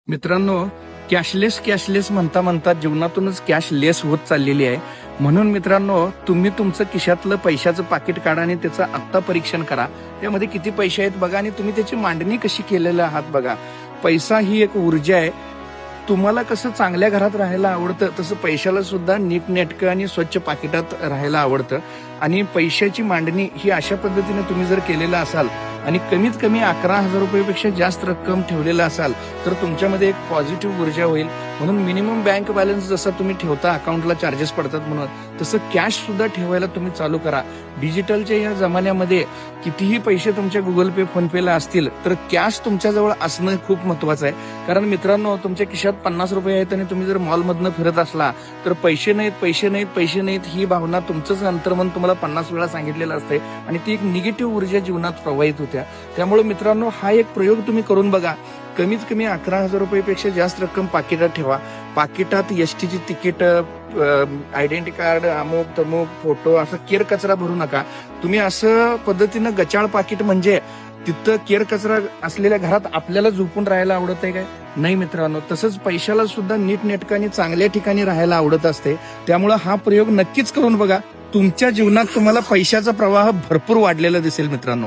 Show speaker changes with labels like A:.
A: मित्रांनो, cashless cashless म्हणता म्हणता जीवनातूनच कॅशलेस होत चाललेली आहे. म्हणून मित्रांनो, तुम्ही तुमचं खिशातलं पैशाचं पाकिट काढा आणि त्याचं आत्ता परीक्षण करा. त्यामध्ये किती पैसे आहेत बघा आणि तुम्ही त्याची मांडणी कशी केलेली आहात बघा. पैसा ही एक ऊर्जा आहे. तुम्हाला कसं चांगल्या घरात राहायला आवडतं तसं पैशाला सुद्धा नीटनेटकं आणि स्वच्छ पाकिटात राहायला आवडतं. आणि पैशाची मांडणी ही अशा पद्धतीने तुम्ही जर केलेलं असाल आणि कमीत कमी 11,000 रुपयापेक्षा जास्त रक्कम ठेवलेला असाल तर तुमच्यामध्ये एक पॉझिटिव्ह ऊर्जा होईल. म्हणून मिनिमम बँक बॅलन्स जसा तुम्ही ठेवता, अकाउंटला चार्जेस पडतात म्हणून, तसं कॅश सुद्धा ठेवायला तुम्ही चालू करा. डिजिटलच्या या जमान्यामध्ये कितीही पैसे तुमच्या गुगल पे, फोन पेला असतील तर कॅश तुमच्याजवळ असणं खूप महत्वाचं आहे. कारण मित्रांनो, तुमच्या खिशात 50 रुपये आहेत आणि तुम्ही जर मॉलमधनं फिरत असला तर पैसे नाहीत पैसे नाहीत पैसे नाहीत ही भावना तुमचंच अंतर्मन तुम्हाला 50 वेळा सांगितलेलं असते आणि ती एक निगेटिव्ह ऊर्जा जीवनात प्रवाहित होत्या. त्यामुळे मित्रांनो, हा एक प्रयोग तुम्ही करून बघा. कमीत कमी 11,000 रुपयापेक्षा जास्त रक्कम पाकिटात ठेवा. पाकिटात एसटीची तिकीट, आयडेंटिटी कार्ड, अमुक तमुक, फोटो, असं केर कचरा भरू नका. तुम्ही असं पद्धतीनं गचाळ पाकिट म्हणजे तिथं केर कचरा असलेल्या घरात आपल्याला झोपून राहायला आवडत आहे काय? नाही मित्रांनो. तसंच पैशाला सुद्धा नीटनेटकं आणि चांगल्या ठिकाणी राहायला आवडत असते. त्यामुळे हा प्रयोग नक्कीच करून बघा. तुमच्या जीवनात तुम्हाला पैशाचा प्रवाह भरपूर वाढलेला दिसेल मित्रांनो.